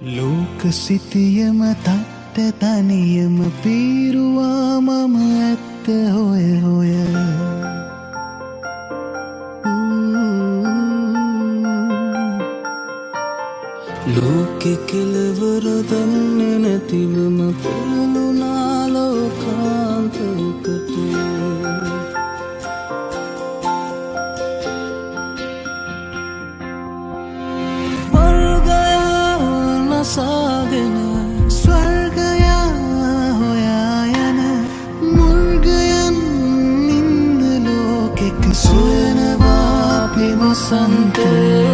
ලෝක සිතියම තට්ට තනියම පීරුවා මම ඇත්ත හොය හොය ලෝකෙ කෙලවර දන්නේ නැතිවම පෙළුණා ලෝකාන්තයකට නසාගෙන ස්වර්ගයා හොයා යන මුර්ගයන් නින්ද ලෝකෙක සොයනවා අපි වසන්තේ